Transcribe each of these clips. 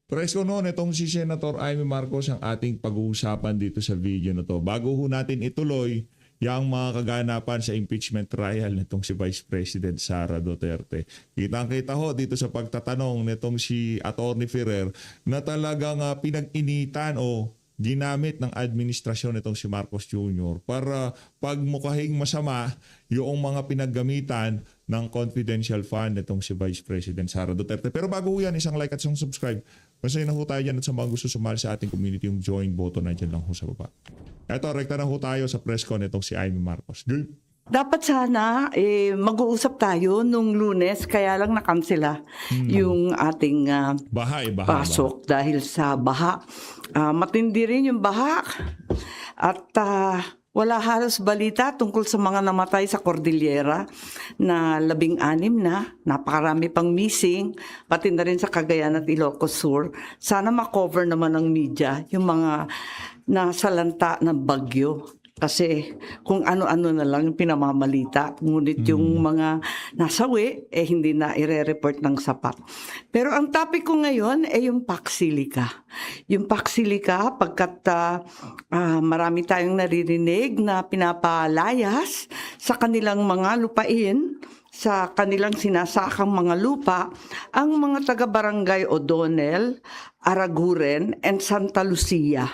Presko noon, itong si Senator Amy Marcos ang ating pag-uusapan dito sa video na to. Bago ho natin ituloy yung mga kaganapan sa impeachment trial nitong si Vice President Sara Duterte. Kitang-kita ho dito sa pagtatanong nitong si Atty. Ferrer na talagang pinag-initan o ginamit ng administrasyon nitong si Marcos Jr. para pagmukhahing masama yung mga pinaggamitan ng confidential fund nitong si Vice President Sara Duterte. Pero bago ho yan, isang like at isang subscribe. Masaya na ho tayo dyan at sa mga gusto sumali sa ating community, yung join button na dyan lang ho sa baba. Eto, rekta na ho tayo sa press con nitong si Amy Marcos. Good. Dapat sana mag-uusap tayo nung Lunes, kaya lang nakansela yung ating Baha. pasok dahil sa baha. Matindi rin yung baha at wala halos balita tungkol sa mga namatay sa Cordillera na 16 na, napakarami pang missing, pati na rin sa Cagayan at Ilocos Sur. Sana makover naman ng media yung mga nasalanta ng bagyo. Kasi kung ano-ano na lang yung pinamamalita, ngunit yung mga nasawi, hindi na ire-report ng sapat. Pero ang topic ko ngayon ay yung Pax-Silica. Yung Pax-Silica, pagkat marami tayong naririnig na pinapalayas sa kanilang mga lupain, sa kanilang sinasakang mga lupa, ang mga taga-barangay O'Donnell, Araguren, and Santa Lucia.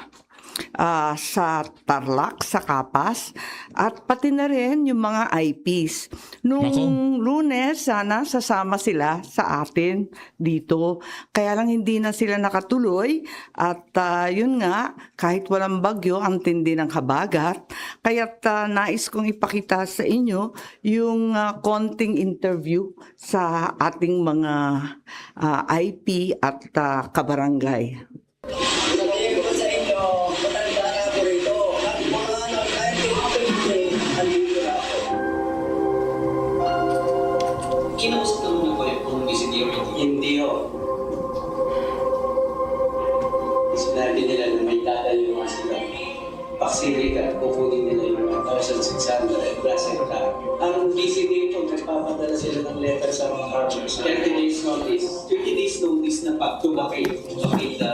Sa Tarlac, sa Capas, at pati na rin yung mga IPs. Nung Lunes, sana sasama sila sa atin dito. Kaya lang hindi na sila nakatuloy at yun nga, kahit walang bagyo, ang tindi ng habagat. Kaya't nais kong ipakita sa inyo yung konting interview sa ating mga IP at kabarangay. Kinausap naman niyo po yung kung hindi ho. Sinabi nila na may dadayo mga sila. Pax-Silica, kukunin nila yung 1,600 plus hectare. Ang BCD po, nagpapadala sila ng letter sa mga farmers. 30 days notice. 30 days notice na to vacate the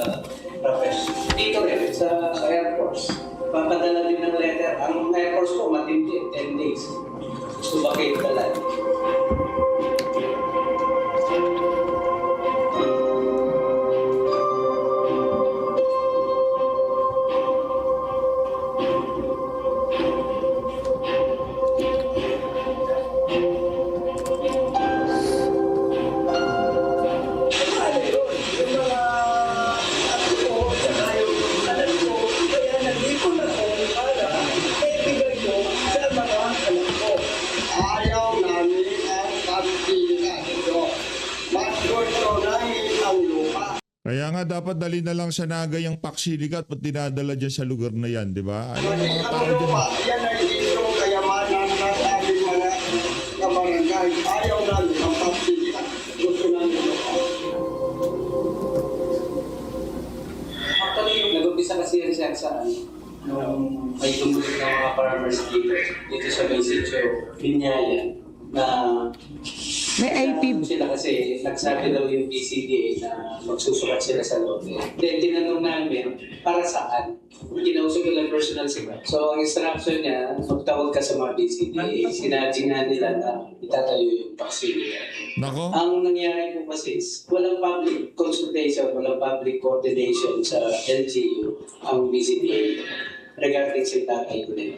profession. Dito rin, sa Air Force, papadala din ng letter. Ang Air Force po, matindi, 10 days. To vacate the land. Kaya nga dapat dali na lang sa Naga yung Pax-Silica at dinadala dyan sa lugar na yan, di ba? Ano yung mga tao dyan? Yan ay dito kayamanan ng ating mga kabarangay. Ayaw namin ang Pax-Silica. Gusto namin lupa. Actually, yung nag-umpisa kasi yan siya sa nung may tumulit ng mga farmers dito sa may sitio, Binyayan, na May IP. sila kasi nagsabi daw yung PCDA na magsusulat sila sa loob. Then tinanong namin para saan. Kinausap ko lang personal sila. So ang instruction niya, magtawag ka sa mga PCDA. Sinabi nga nila na itatayo yung Pax-Silica. Nako? Ang nangyari po kasi is walang public consultation, walang public coordination sa LGU, ang BCDA regarding sa itatay ko nila.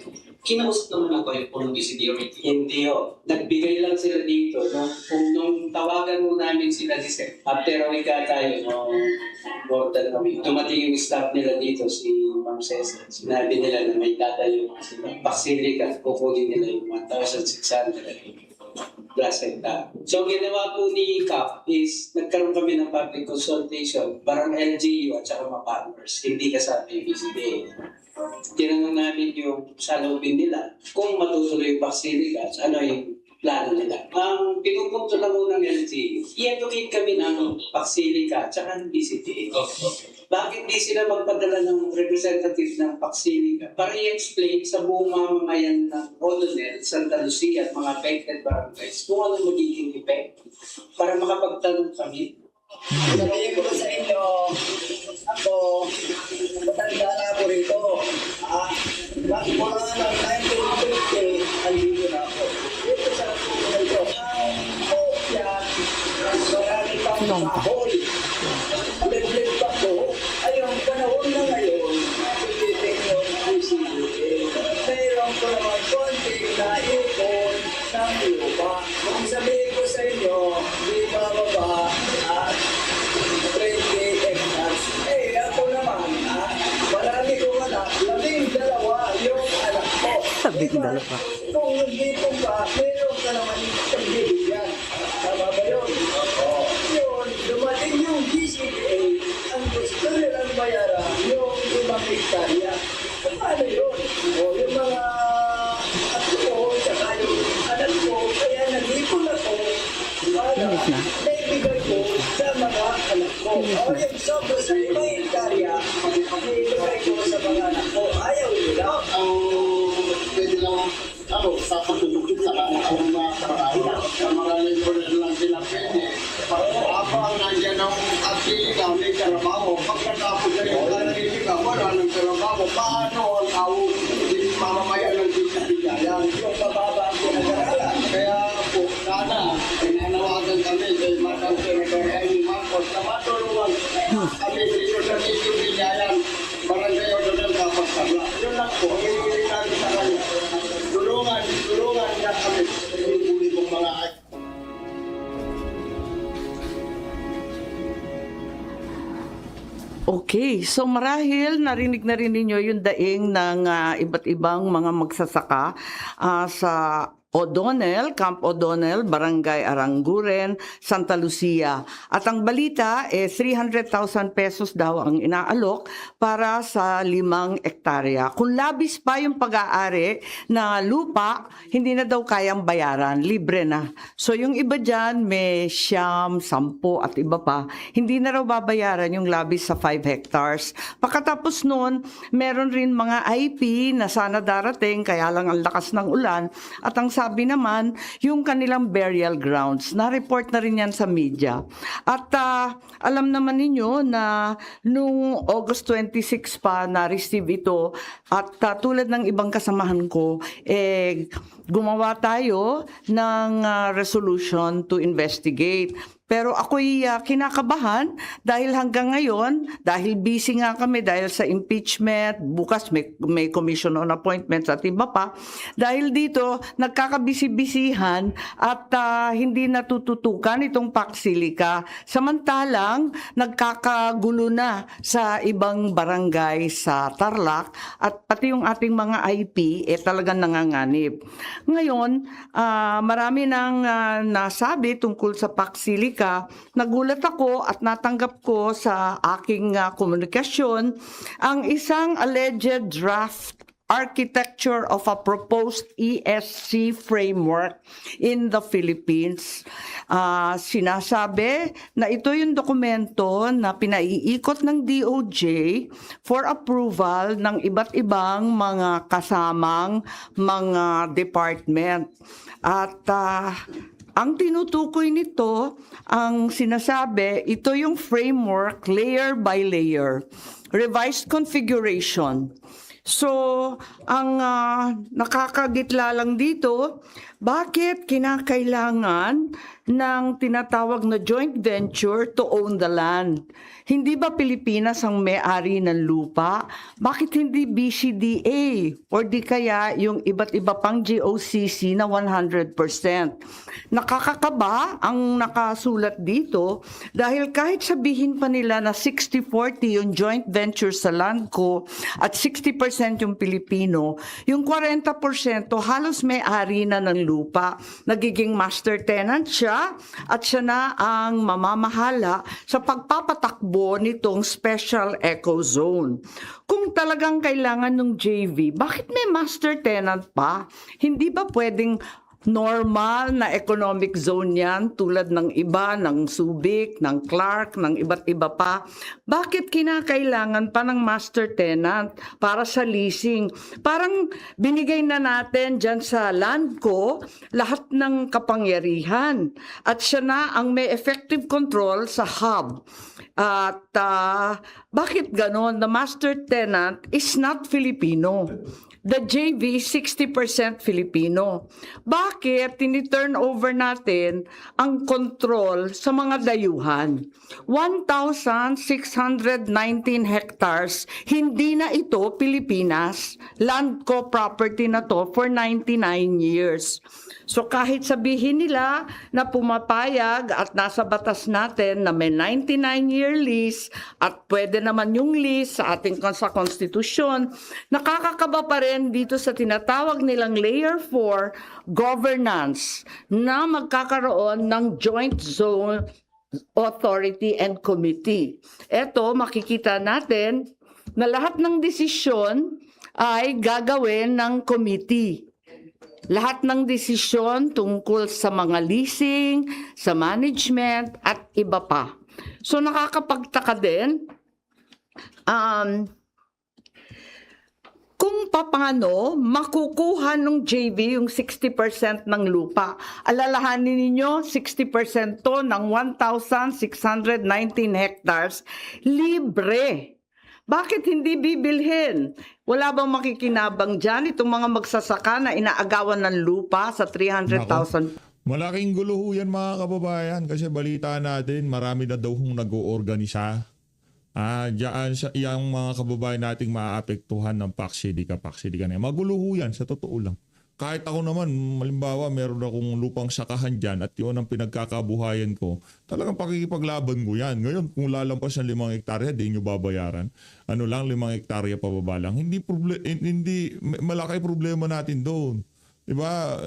Kinausap naman ako yung punong BCD already. Hindi ho. Nagbigay lang sila dito. Nung tawagan mo namin sila after a week tayo, more than a week, dumating yung staff nila dito, si Ma'am Cesar. Sinabi nila na may tatayo sila. Pax-Silica, kukunin nila yung 1,600 plus hectare. So, ginawa po ni CAP is nagkaroon kami ng public consultation, parang LGU at saka mga farmers, hindi kasama yung BCDA. Tinanong namin yung saloobin nila kung matutuloy yung Pax-Silica, ano yung plano nila. Ang pinupunto lang ng LGU, i-educate kami ng Pax-Silica at saka ng BCDA. Bakit di sila magpadala ng representative ng Pax-Silica para i-explain sa buong mamamayan ng O'Donnell, Santa Lucia at mga affected barangays kung ano magiging effect para makapagtanong kami. Sabihin ko sa inyo, Dalawa. Kung nandito ka, meron ka naman pagbibigyan. Tama ba yun? Yun, dumating yung DCPA, ang gusto nilang bayaran yung 5 hektarya. Paano yun? O yung mga ato ko, saka yung anak ko, kaya nag-ipon ako para naibigay ko sa mga anak ko. O yung sobra sa 5 hektarya, naibigay ko sa mga anak ko. Ayaw nila. Pwede lang sa pagtutugtog sa mga trabaho. Sa maraming po lang sila pwede. Habang nandiyan ang akili ka, may trabaho. Pag natapos na yung akili ka, wala ng trabaho. Paano ang tao mamamayan ng pagkabigayan? Yung mababa ang pinag-aralan. Kaya po, sana, pinanawagan kami kay Madam Senator Amy Marcos na matulungan kami dito sa Tito Bigayan. Barangay o doon dapat sabla. Yun lang po, hindi namin sa kanya. Tulungan niya kami. Hindi kong mga Okay, so marahil narinig na rin ninyo yung daing ng iba't ibang mga magsasaka sa O'Donnell, Camp O'Donnell, Barangay Aranguren, Santa Lucia. At ang balita, 300,000 pesos daw ang inaalok para sa 5 hektarya. Kung labis pa yung pag-aari na lupa, hindi na daw kayang bayaran, libre na. So yung iba dyan, may 10, 10 at iba pa, hindi na raw babayaran yung labis sa 5 hectares. Pagkatapos nun, meron rin mga IP na sana darating, kaya lang ang lakas ng ulan. At ang sabi naman, yung kanilang burial grounds, na-report na rin yan sa media. At alam naman ninyo na nung August 26 pa na-receive ito, at tulad ng ibang kasamahan ko, gumawa tayo ng resolution to investigate. Pero ako'y kinakabahan dahil hanggang ngayon, dahil busy nga kami dahil sa impeachment, bukas may commission on appointments at iba pa, dahil dito nagkakabisi-bisihan at hindi natututukan itong Paxilica. Samantalang nagkakagulo na sa ibang barangay sa Tarlac at pati yung ating mga IP talagang nanganganib. Ngayon, marami nang nasabi tungkol sa Paxilica. Nagulat ako at natanggap ko sa aking komunikasyon ang isang alleged draft architecture of a proposed ESC framework in the Philippines. Sinasabi na ito yung dokumento na pinaiikot ng DOJ for approval ng iba't ibang mga kasamang mga department. At ang tinutukoy nito, ang sinasabi, ito yung framework layer by layer, revised configuration. So, ang nakakagitla lang dito, bakit kinakailangan ng tinatawag na joint venture to own the land? Hindi ba Pilipinas ang may-ari ng lupa? Bakit hindi BCDA or di kaya yung iba't iba pang GOCC na 100%? Nakakakaba ang nakasulat dito dahil kahit sabihin pa nila na 60-40 yung joint venture sa land ko at 60% yung Pilipino, yung 40% halos may-ari na ng lupa. Nagiging master tenant siya at siya na ang mamamahala sa pagpapatakbo nitong special eco zone. Kung talagang kailangan ng JV, bakit may master tenant pa? Hindi ba pwedeng normal na economic zone yan tulad ng iba, ng Subic, ng Clark, ng iba't iba pa? Bakit kinakailangan pa ng master tenant para sa leasing? Parang binigay na natin dyan sa land ko lahat ng kapangyarihan at siya na ang may effective control sa hub. At bakit ganon? The master tenant is not Filipino. The JV, 60% Filipino. Bakit bakit tini-turn over natin ang control sa mga dayuhan? 1,619 hectares, hindi na ito Pilipinas. Land co property na to for 99 years. So kahit sabihin nila na pumapayag at nasa batas natin na may 99-year lease at pwede naman yung lease sa ating sa konstitusyon, nakakakaba pa rin dito sa tinatawag nilang Layer 4 governance na magkakaroon ng joint zone authority and committee. Ito, makikita natin na lahat ng desisyon ay gagawin ng committee. Lahat ng desisyon tungkol sa mga leasing, sa management, at iba pa. So nakakapagtaka din kung paano makukuha ng JV yung 60% ng lupa. Alalahanin ninyo, 60% to ng 1,619 hectares, libre. Bakit hindi bibilhin? Wala bang makikinabang dyan itong mga magsasaka na inaagawan ng lupa sa 300,000? Malaking gulo ho yan mga kababayan kasi balita natin marami na daw hong nag-oorganisa. Diyan yung mga kababayan nating maaapektuhan ng paksidika na yan. Magulo ho yan sa totoo lang. Kahit ako naman, malimbawa, meron akong lupang sakahan dyan at yun ang pinagkakabuhayan ko, talagang pakikipaglaban ko yan. Ngayon, kung lalampas ng 5 hektarya, di nyo babayaran. Ano lang, 5 hektarya pababa lang. Hindi malaki problema natin doon. Diba?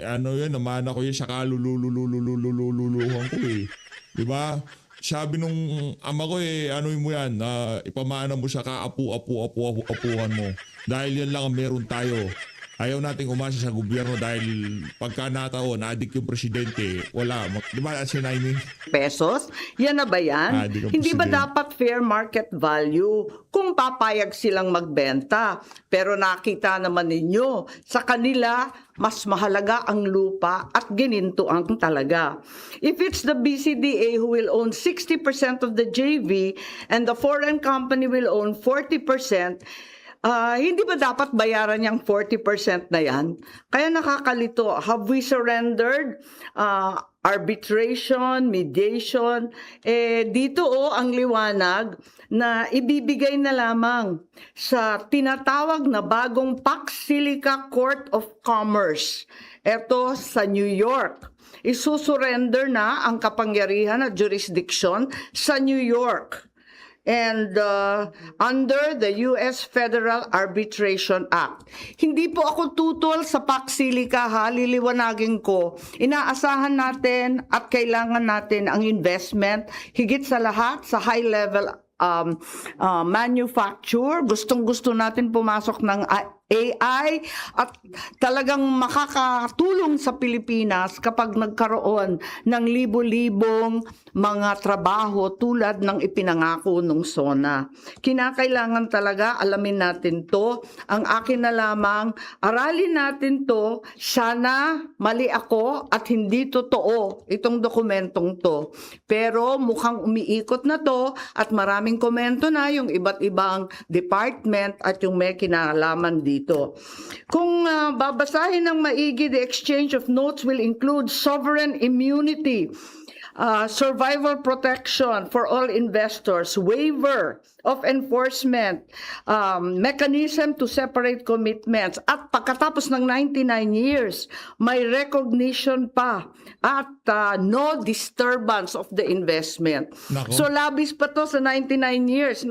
Ano yan, namana ko yan, saka lululuhan ko eh. Diba? Sabi nung ama ko ano mo yan, ipamana mo siya apuhan mo. Dahil yan lang ang meron tayo. Ayaw nating umasa sa gobyerno dahil pagka nataon, na-addict yung presidente, wala. Di ba, sinaining? Pesos? Yan na ba yan? Hindi ba dapat fair market value kung papayag silang magbenta? Pero nakita naman ninyo, sa kanila, mas mahalaga ang lupa at ginintuan talaga. If it's the BCDA who will own 60% of the JV and the foreign company will own 40%, hindi ba dapat bayaran yung 40% na yan? Kaya nakakalito. Have we surrendered arbitration, mediation? Dito ang liwanag na ibibigay na lamang sa tinatawag na bagong Pax Silica Court of Commerce. Ito sa New York. Isusurrender na ang kapangyarihan at jurisdiction sa New York. And under the U.S. Federal Arbitration Act. Hindi po ako tutol sa Pax Silica, liliwanagin ko. Inaasahan natin at kailangan natin ang investment, higit sa lahat sa high-level manufacture. Gustong-gusto natin pumasok ng AI at talagang makakatulong sa Pilipinas kapag nagkaroon ng libo-libong mga trabaho tulad ng ipinangako ng SONA. Kinakailangan talaga alamin natin to. Ang akin na lamang, aralin natin to. Sana mali ako at hindi totoo itong dokumentong to. Pero mukhang umiikot na to at maraming komento na yung iba't ibang department at yung may kinalaman dito. Kung babasahin ng maigi, the exchange of notes will include sovereign immunity, survival protection for all investors, waiver of enforcement, mechanism to separate commitments, at pagkatapos ng 99 years, may recognition pa at no disturbance of the investment. Nako. So labis pa to sa 99 years.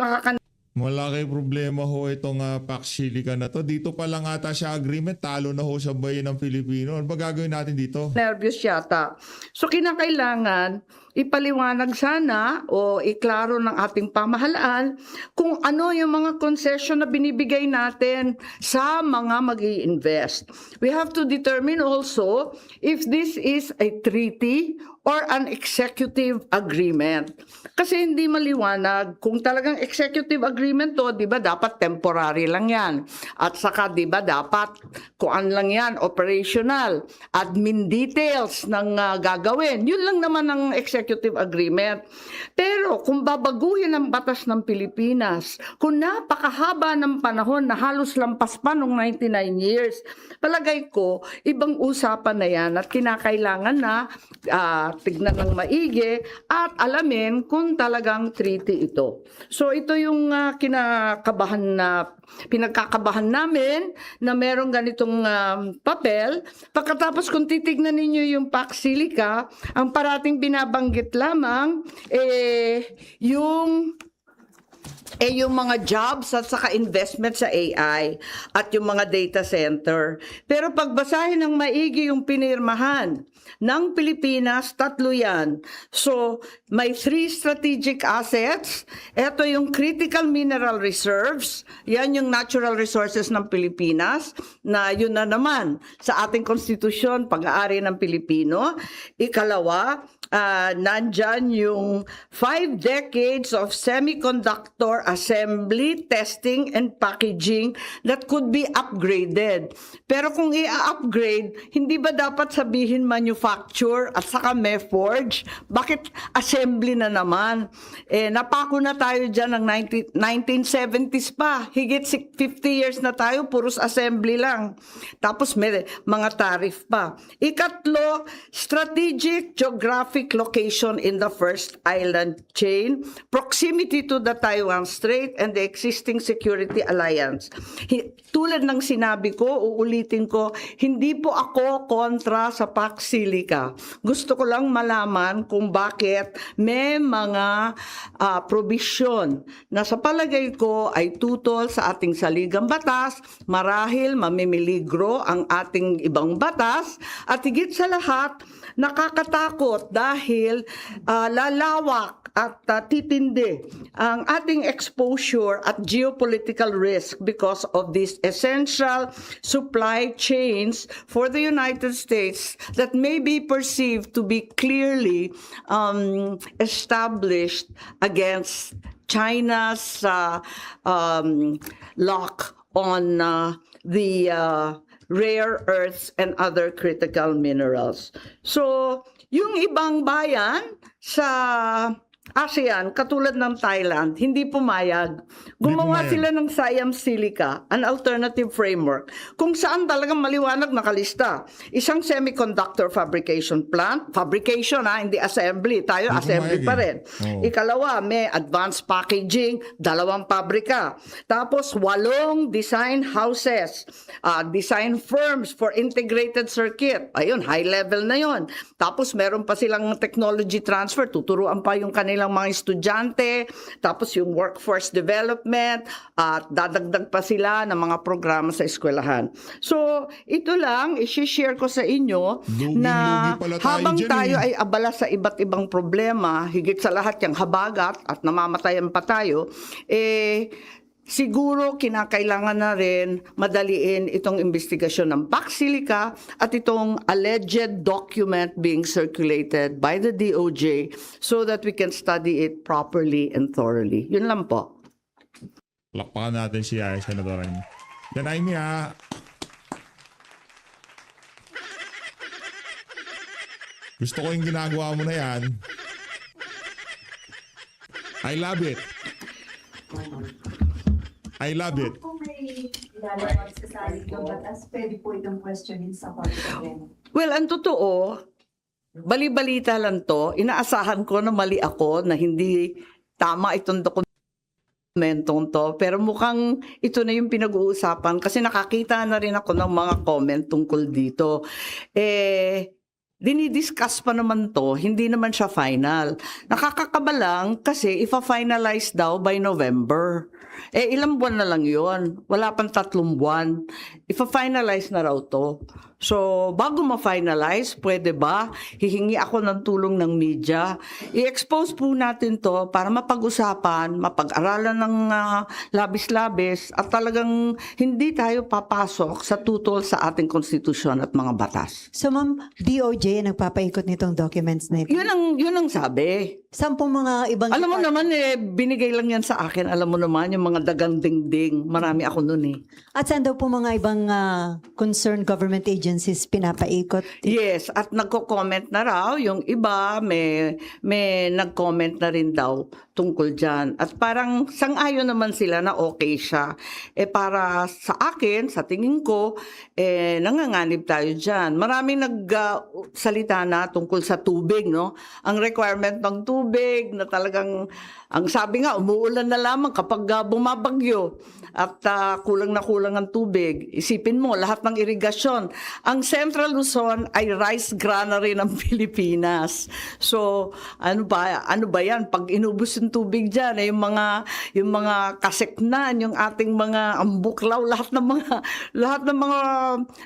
Malaki problema ho itong Pax Silica na to. Dito pa lang ata siya agreement, talo na ho sa bayan ng Pilipino. Ano ba gagawin natin dito? Nervous yata. So kinakailangan ipaliwanag sana o iklaro ng ating pamahalaan kung ano yung mga concession na binibigay natin sa mga mag-i-invest. We have to determine also if this is a treaty or an executive agreement. Kasi hindi maliwanag kung talagang executive agreement to, di ba dapat temporary lang yan. At saka di ba dapat kuan lang yan, operational, admin details ng gagawin. Yun lang naman ang executive executive agreement. Pero kung babaguhin ang batas ng Pilipinas, kung napakahaba ng panahon na halos lampas pa nung 99 years, palagay ko, ibang usapan na yan at kinakailangan na tignan ng maigi at alamin kung talagang treaty ito. So ito yung pinagkakabahan namin na merong ganitong papel. Pagkatapos kung titignan ninyo yung Pax Silica, ang parating binabanggit lamang yung mga jobs at saka investment sa AI at yung mga data center. Pero pagbasahin ng maigi yung pinirmahan ng Pilipinas, 3 yan. So, may 3 strategic assets. Ito yung critical mineral reserves. Yan yung natural resources ng Pilipinas na yun na naman sa ating konstitusyon, pag-aari ng Pilipino. Ikalawa, nandyan yung 5 decades of semiconductor assembly, testing, and packaging that could be upgraded. Pero kung i-upgrade, hindi ba dapat sabihin manufacture at saka may forge? Bakit assembly na naman? Napako na tayo dyan ng 1970s pa. Higit 50 years na tayo, puros assembly lang. Tapos may mga tariff pa. Ikatlo, strategic geographic location in the first island chain, proximity to the Taiwan Strait and the existing security alliance. Tulad ng sinabi ko, uulitin ko, hindi po ako kontra sa Pax Silica. Gusto ko lang malaman kung bakit may mga probisyon na sa palagay ko ay tutol sa ating saligang batas, marahil mamimiligro ang ating ibang batas, at higit sa lahat, nakakatakot dahil lalawak at titindi ang ating exposure at geopolitical risk because of these essential supply chains for the United States that may be perceived to be clearly established against China's lock on the rare earths and other critical minerals. So, yung ibang bayan sa ASEAN, katulad ng Thailand, hindi pumayag. Gumawa sila ng Siam Silica, an alternative framework, kung saan talagang maliwanag nakalista. Isang semiconductor fabrication plant, fabrication hindi assembly, tayo Hindi assembly pumayag pa rin. Oh. Ikalawa, may advanced packaging, 2 pabrika. Tapos 8 design houses, design firms for integrated circuit. Ayun, high level na yon. Tapos meron pa silang technology transfer, tuturuan pa yung kanilang mga estudyante, tapos yung workforce development, at dadagdag pa sila ng mga programa sa eskwelahan. So, ito lang, i-share ko sa inyo na Lugi pala tayo habang dyan tayo ay abala sa iba't ibang problema, higit sa lahat yung habagat at namamatayan pa tayo, siguro kinakailangan na rin madaliin itong investigasyon ng Pax Silica at itong alleged document being circulated by the DOJ so that we can study it properly and thoroughly. Yun lang po. Lakpakan natin si Senador Amy. Yan, Amy, gusto ko yung ginagawa mo na yan. I love it. I love it. Kung may lalabas sa saling ng batas, pwede po itong questionin sa Court of Law. Well, ang totoo, bali-balita lang to. Inaasahan ko na mali ako, na hindi tama itong dokumentong to. Pero mukhang ito na yung pinag-uusapan kasi nakakita na rin ako ng mga comment tungkol dito. Dinidiscuss pa naman to, hindi naman siya final. Nakakakaba lang kasi ifa-finalize daw by November. Ilang buwan na lang yun. Wala pang 3 buwan. Ifa-finalize na raw to. So, bago ma-finalize, pwede ba? Hihingi ako ng tulong ng media. I-expose po natin to para mapag-usapan, mapag-aralan ng labis-labis at talagang hindi tayo papasok sa tutol sa ating konstitusyon at mga batas. So ma'am, DOJ ang nagpapaikot nitong documents na ito. Yun ang sabi. Saan po mga ibang... Alam mo naman binigay lang yan sa akin. Alam mo naman, yung mga dagang dingding. Marami ako nun . At saan daw po mga ibang concerned government agencies agencies pinapaikot. Yes, at nagko-comment na raw yung iba, may nag-comment na rin daw tungkol dyan. At parang sang-ayon naman sila na okay siya. Para sa akin, sa tingin ko, nanganganib tayo dyan. Maraming nagsalita na tungkol sa tubig, no? Ang requirement ng tubig na talagang, ang sabi nga, umuulan na lamang kapag bumabagyo at kulang na kulang ang tubig. Isipin mo, lahat ng irigasyon. Ang Central Luzon ay rice granary ng Pilipinas. So, ano ba yan? Pag inubos yung tubig dyan, yung mga kaseknan, yung ating mga ambuklaw, lahat ng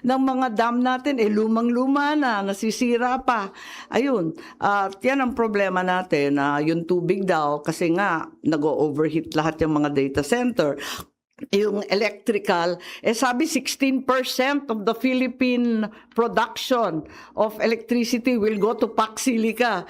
mga dam natin, lumang-luma na, nasisira pa. Ayun, at yan ang problema natin, yung tubig daw, kasi nga, nag-overheat lahat yung mga data center. Yung electrical, sabi 16% of the Philippine production of electricity will go to Pac Silica.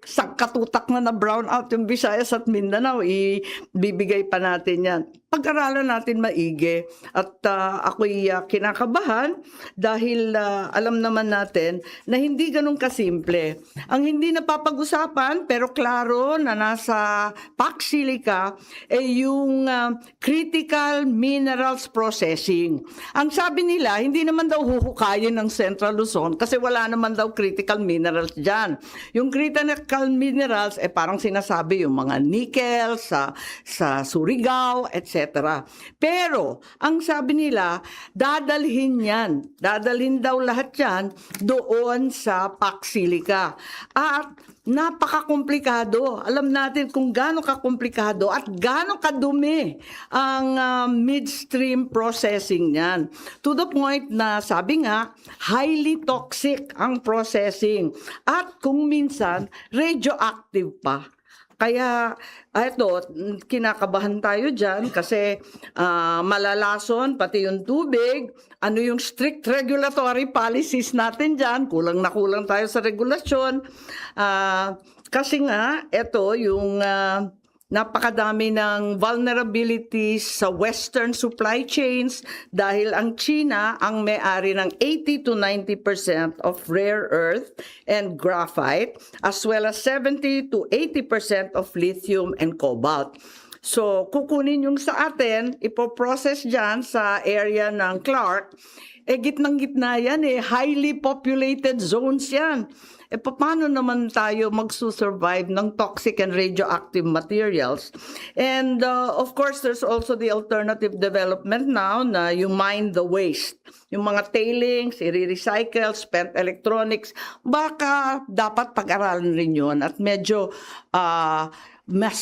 Sa katutak na brownout yung Visayas at Mindanao, ibibigay pa natin yan. Pag-aralan natin maigi at ako'y kinakabahan dahil alam naman natin na hindi ganun kasimple. Ang hindi napapag-usapan pero klaro na nasa Pac Silica yung critical minerals processing. Ang sabi nila, hindi naman daw huhukayin ng Central Luzon kasi wala naman daw critical minerals dyan. Yung critical minerals, parang sinasabi yung mga nickel sa Surigao, etc. Pero, ang sabi nila, dadalhin daw lahat yan doon sa Pac Silica. At napaka-komplikado. Alam natin kung gaano ka-komplikado at gaano kadumi ang midstream processing niyan. To the point na sabi nga, highly toxic ang processing. At kung minsan, radioactive pa. Kaya kinakabahan tayo dyan kasi malalason pati yung tubig. Ano yung strict regulatory policies natin dyan? Kulang na kulang tayo sa regulasyon. Kasi nga, yung napakadami ng vulnerabilities sa Western supply chains dahil ang China ang may-ari ng 80 to 90% of rare earth and graphite as well as 70 to 80% of lithium and cobalt. So, kukunin yung sa atin, ipoprocess dyan sa area ng Clark, gitnang-gitna yan highly populated zones yan. Paano naman tayo magsusurvive ng toxic and radioactive materials? And of course, there's also the alternative development now na you mine the waste. Yung mga tailings, i-recycle, spent electronics, baka dapat pag-aralan rin yun at medyo mas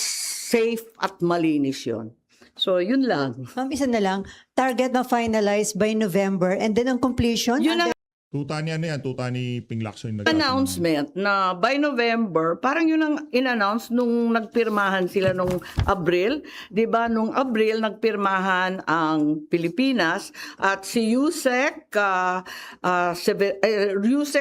safe at malinis yun. So, yun lang. Ma'am, isa na lang, target na finalize by November and then ang completion? Yun ang Tuta niya na yan, tuta ni Ping Lacson yung announcement na by November, parang yun ang in-announce nung nagpirmahan sila nung Abril. Diba, nung Abril nagpirmahan ang Pilipinas at si Yusek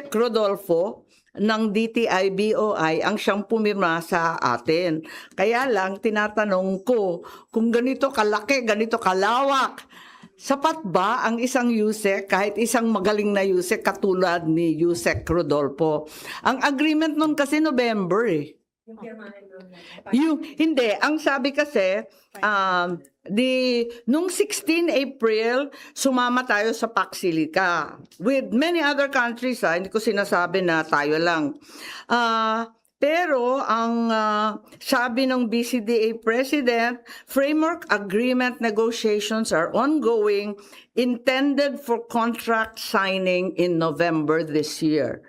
Rodolfo ng DTI-BOI ang siyang pumirma sa atin. Kaya lang, tinatanong ko, kung ganito kalaki, ganito kalawak, sapat ba ang isang Yusek, kahit isang magaling na Yusek katulad ni Yusek Rodolfo? Ang agreement nun kasi November Hindi, ang sabi kasi, nung 16 April, sumama tayo sa Pac Silica. With many other countries, hindi ko sinasabi na tayo lang. Pero ang sabi ng BCDA President, framework agreement negotiations are ongoing, intended for contract signing in November this year.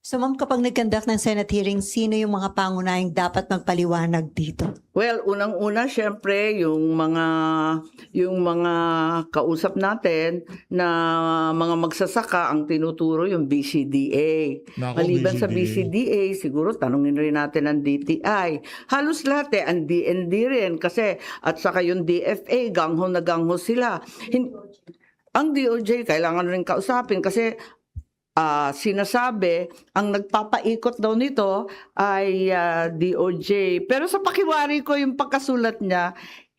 So ma'am, kapag nag-conduct ng Senate hearing, sino yung mga pangunahing dapat magpaliwanag dito? Well, unang-una, syempre, yung mga kausap natin na mga magsasaka ang tinuturo yung BCDA. Nako, Maliban sa BCDA. BCDA, siguro tanungin rin natin ang DTI. Halos lahat ang DND rin kasi at saka yung DFA, gangho na gangho sila. Ang DOJ kailangan rin kausapin kasi sinasabi, ang nagpapaikot daw nito ay DOJ. Pero sa pakiwari ko, yung pagkasulat niya,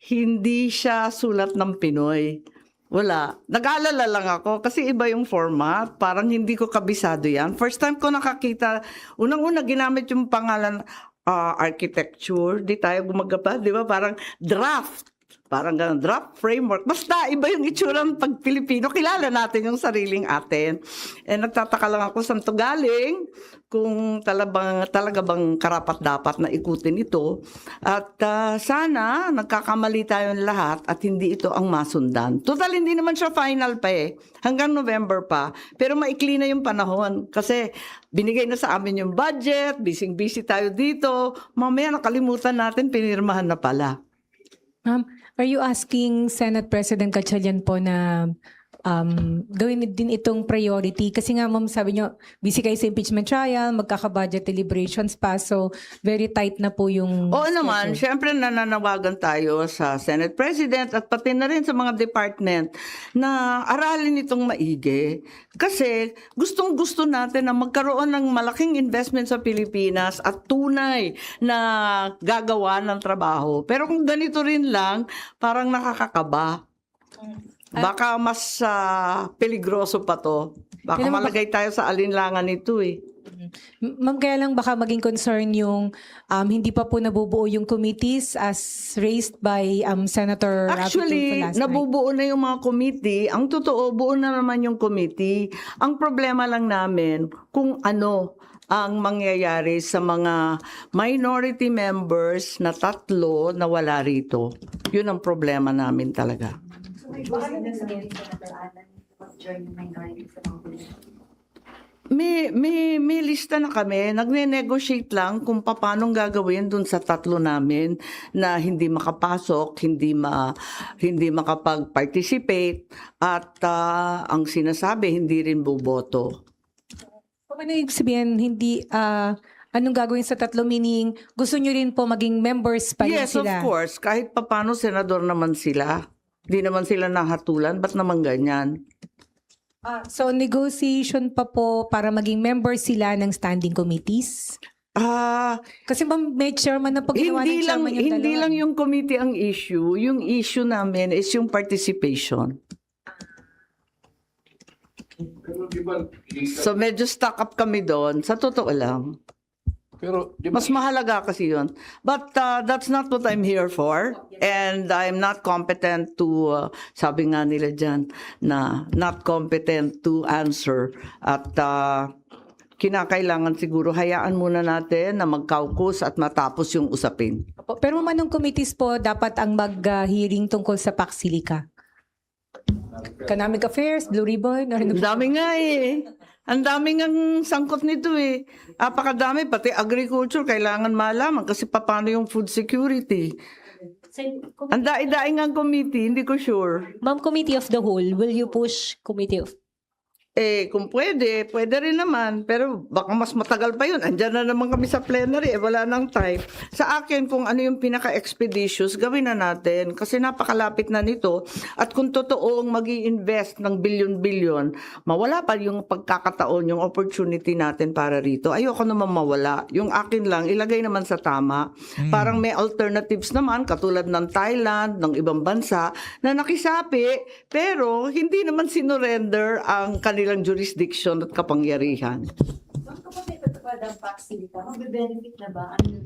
hindi siya sulat ng Pinoy. Wala. Nag-aalala lang ako kasi iba yung format. Parang hindi ko kabisado yan. First time ko nakakita, unang-una ginamit yung pangalan architecture. Di tayo gumagapa, di ba? Parang draft. Parang ganun, draft framework. Basta iba yung itsura ng pag Pilipino. Kilala natin yung sariling atin. Nagtataka lang ako saan to galing, kung talaga bang karapat-dapat na ikutin ito. At sana nagkakamali tayong lahat at hindi ito ang masundan. Total, hindi naman siya final pa eh. Hanggang November pa. Pero maikli na yung panahon. Kasi binigay na sa amin yung budget, busy tayo dito. Mamaya nakalimutan natin, pinirmahan na pala. Ma'am, are you asking Senate President Gatchalian po na gawin din itong priority? Kasi nga ma'am, sabi nyo, busy kayo sa impeachment trial, magkaka-budget deliberations pa, so very tight na po yung Oo naman, schedule. syempre nananawagan tayo sa Senate President at pati na rin sa mga department na aralin itong maigi. Kasi gustong-gusto natin na magkaroon ng malaking investment sa Pilipinas at tunay na gagawa ng trabaho. Pero kung ganito rin lang, parang nakakakaba. Baka mas peligroso pa to. Baka Kailan ba- malagay tayo sa alinlangan nito eh. Ma'am, kaya lang baka maging concern yung hindi pa po nabubuo yung committees as raised by Senator Rafi Tulfo Actually, last night. nabubuo na yung mga committee. Ang totoo, buo na naman yung committee. Ang problema lang namin kung ano ang mangyayari sa mga minority members na 3 na wala rito. Yun ang problema namin talaga. So may gusto na sabihin sa nataraanan mag-join yung minority sa mga politiko. May lista na kami. Nagne-negotiate lang kung paano gagawin dun sa 3 namin na hindi makapasok, hindi makapag-participate at ang sinasabi hindi rin boboto. Ano ibig sabihin, anong gagawin sa 3, meaning gusto nyo rin po maging members pa rin Yes, of sila? course. Kahit papano senador naman sila. Hindi naman sila nahatulan. Ba't naman ganyan? So negotiation pa po para maging members sila ng standing committees? Kasi ma'am, may chairman na pag ginawa ng chairman yung hindi dalawa. lang yung committee ang issue. Yung issue namin is yung participation. So medyo stuck up kami doon. Sa totoo lang. Pero di ba, Mas mahalaga kasi yun. But that's not what I'm here for. And I'm not competent to, sabi nga nila dyan, na not competent to answer. At kinakailangan siguro, hayaan muna natin na mag-caucus at matapos yung usapin. Pero ma'am, anong committees po dapat ang mag-hearing tungkol sa Pax Silica? Economic Affairs, Blue Ribbon? Or ano? Ang dami nga eh. Ang daming ang sangkot nito eh. Apakadami, pati agriculture, kailangan malaman kasi paano yung food security. Ang daing ang committee, hindi ko sure. Ma'am, Committee of the Whole, will you push Committee of... Kung pwede rin naman. Pero baka mas matagal pa yun. Andyan na naman kami sa plenary, wala nang time. Sa akin, kung ano yung pinaka-expeditious, gawin na natin. Kasi napakalapit na nito. At kung totoong mag-i-invest ng bilyon-bilyon, mawala pa yung pagkakataon, yung opportunity natin para rito. Ayoko naman mawala. Yung akin lang, ilagay naman sa tama. Parang may alternatives naman, katulad ng Thailand, ng ibang bansa, na nakisapi, pero hindi naman sinurrender ang kanilang jurisdiction at kapangyarihan. Ma'am, kapag may patupad ang Pax Silica, magbe-benefit na ba ang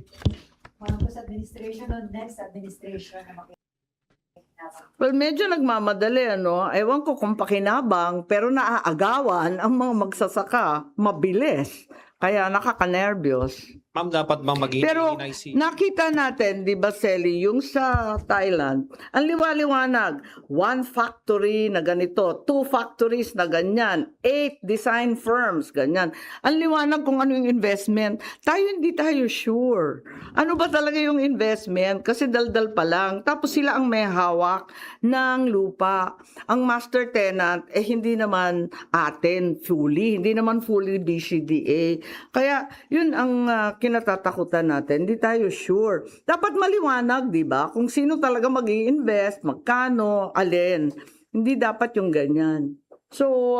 Marcos administration o next administration na makikinabang? Well, medyo nagmamadali, ano? Ewan ko kung pakinabang, pero naaagawan ang mga magsasaka. Mabilis. Kaya nakaka-nervyos. Ma'am, dapat bang maging Pero IC? nakita natin, di ba, Selly, yung sa Thailand, ang liwaliwanag, 1 factory na ganito, 2 factories na ganyan, 8 design firms, ganyan. Ang liwanag kung ano yung investment. Hindi tayo sure. Ano ba talaga yung investment? Kasi daldal pa lang. Tapos sila ang may hawak ng lupa. Ang master tenant, hindi naman atin fully. Hindi naman fully BCDA. Kaya yun ang kinatatakutan natin, hindi tayo sure. Dapat maliwanag, di ba? Kung sino talaga mag-i-invest, magkano, alin. Hindi dapat yung ganyan. So,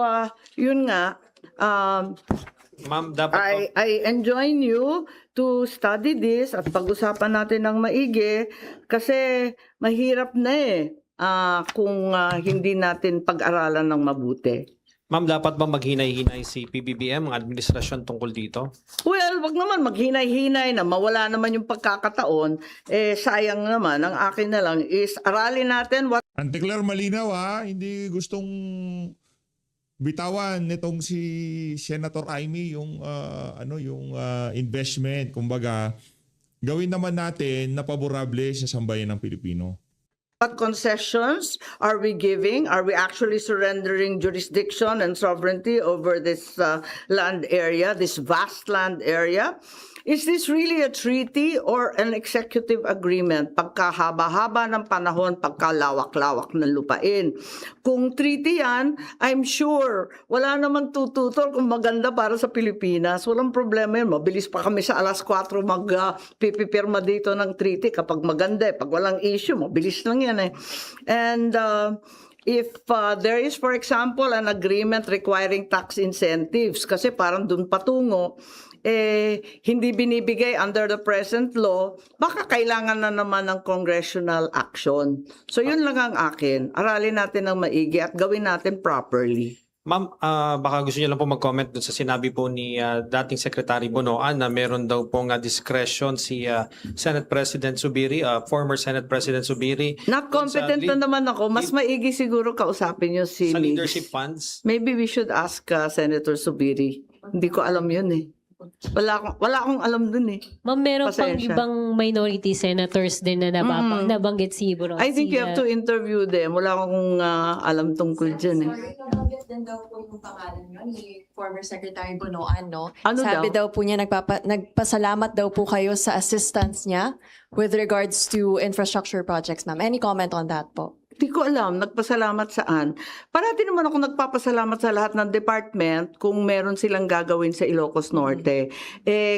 yun nga, Ma'am, dapat I enjoin you to study this at pag-usapan natin ng maigi kasi mahirap na eh. kung hindi natin pag-aralan ng mabuti. Ma'am, dapat ba maghinay-hinay si PBBM, ang administrasyon tungkol dito? Well, wag naman maghinay-hinay na mawala naman yung pagkakataon. Sayang naman. Ang akin na lang is aralin natin what Antiklar malinaw hindi gustong bitawan nitong si Senator Amy yung investment. Kumbaga, gawin naman natin na paborable sa sambayan ng Pilipino. concessions are we giving? Are we actually surrendering jurisdiction and sovereignty over this land area, this vast land area? Is this really a treaty or an executive agreement? Pagkahaba-haba ng panahon, pagkalawak-lawak ng lupain. Kung treaty yan, I'm sure wala naman tututol kung maganda para sa Pilipinas. Walang problema yun. Mabilis pa kami sa 4:00 magpipirma dito ng treaty kapag maganda. Pag walang issue, mabilis lang yan And if there is, for example, an agreement requiring tax incentives, kasi parang dun patungo, hindi binibigay under the present law, baka kailangan na naman ng congressional action. So yun lang ang akin. Aralin natin ng maigi at gawin natin properly. Ma'am, baka gusto niyo lang po mag-comment dun sa sinabi po ni dating Secretary Bonoan na meron daw pong discretion si Senate President Zubiri, former Senate President Zubiri. Not competent na naman ako. Mas maigi siguro kausapin niyo si sa Migs. leadership funds. Maybe we should ask Senator Zubiri. Hindi ko alam yun Wala akong alam dun Ma'am, meron pang Pasensya. ibang minority senators din na nabanggit si Bonoan. I think you have to interview them. Wala akong alam tungkol dyan Sorry, nabanggit din daw po yung pangalan nyo ni former Secretary Bonoan, no? Ano Sabi daw? daw po niya, nagpasalamat daw po kayo sa assistance niya with regards to infrastructure projects, ma'am. Any comment on that po? Hindi ko alam, nagpasalamat saan. Parati naman ako nagpapasalamat sa lahat ng department kung meron silang gagawin sa Ilocos Norte.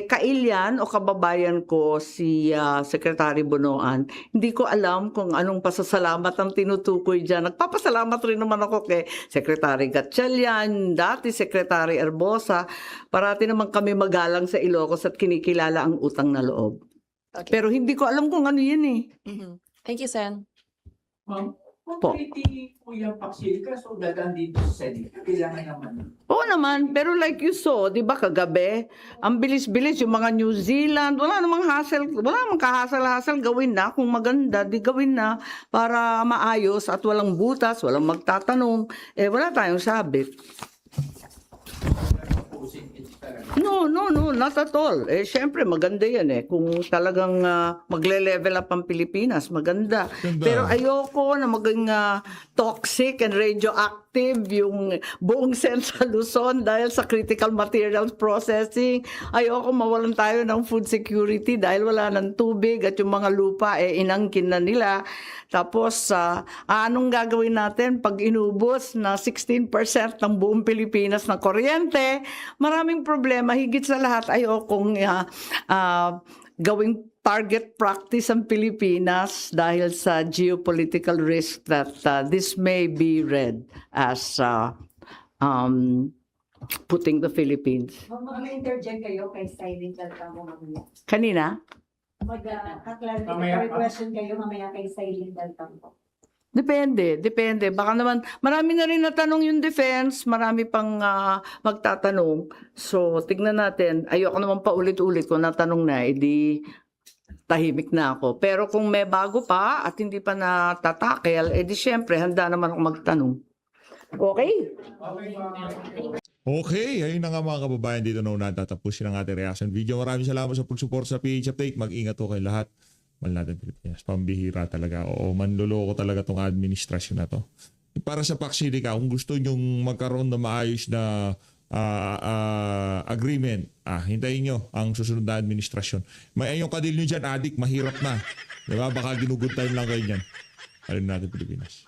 Kailyan o kababayan ko si Secretary Bonoan, hindi ko alam kung anong pasasalamat ang tinutukoy dyan. Nagpapasalamat rin naman ako kay Secretary Gatchalian, dati Secretary Erbosa. Parati naman kami magalang sa Ilocos at kinikilala ang utang na loob. Okay. Pero hindi ko alam kung ano yan Thank you, Sen. Ma'am, kung Po. treaty po yung Pacifica, so dadaan dito sa Senate, kailangan naman. Oo naman, pero like you saw, di ba kagabi, ang bilis-bilis yung mga New Zealand, wala namang hassle, wala namang kahasal-hasal, gawin na, kung maganda, di gawin na, para maayos at walang butas, walang magtatanong, wala tayong sabit. No, not at all. Siyempre, maganda yan Kung talagang magle-level up ang Pilipinas, maganda. Ganda. Pero ayoko na maging toxic and radioactive yung buong Central Luzon dahil sa critical materials processing. Ayoko mawalan tayo ng food security dahil wala ng tubig at yung mga lupa inangkin na nila. Tapos, anong gagawin natin pag inubos na 16% ng buong Pilipinas ng kuryente? Maraming problema. Higit sa lahat, ayokong gawing target practice ang Pilipinas dahil sa geopolitical risk that this may be read as putting the Philippines. Mag-interject kayo kay Silent Daltamo mamaya. Kanina? Mag-clarify question kayo mamaya kay Silent Daltamo. Depende. Baka naman, marami na rin natanong yung defense, marami pang magtatanong. So, tignan natin. Ayoko naman paulit-ulit kung natanong na, edi tahimik na ako. Pero kung may bago pa at hindi pa natatakel, edi syempre, handa naman ako magtanong. Okay? Okay, ayun na nga mga kababayan, dito na natatapusin ang ating reaction video. Maraming salamat sa pagsuporta sa PH Update. Mag-ingat po kayo lahat. Mahal natin Pilipinas. Pambihira talaga. Oo, manluloko talaga tong administrasyon na to. Para sa Paksilica, kung gusto nyong magkaroon na maayos na agreement, hintayin nyo ang susunod na administrasyon. May yung kadil nyo dyan, adik, mahirap na. Diba? Baka ginugod time lang kayo dyan. Alam natin Pilipinas.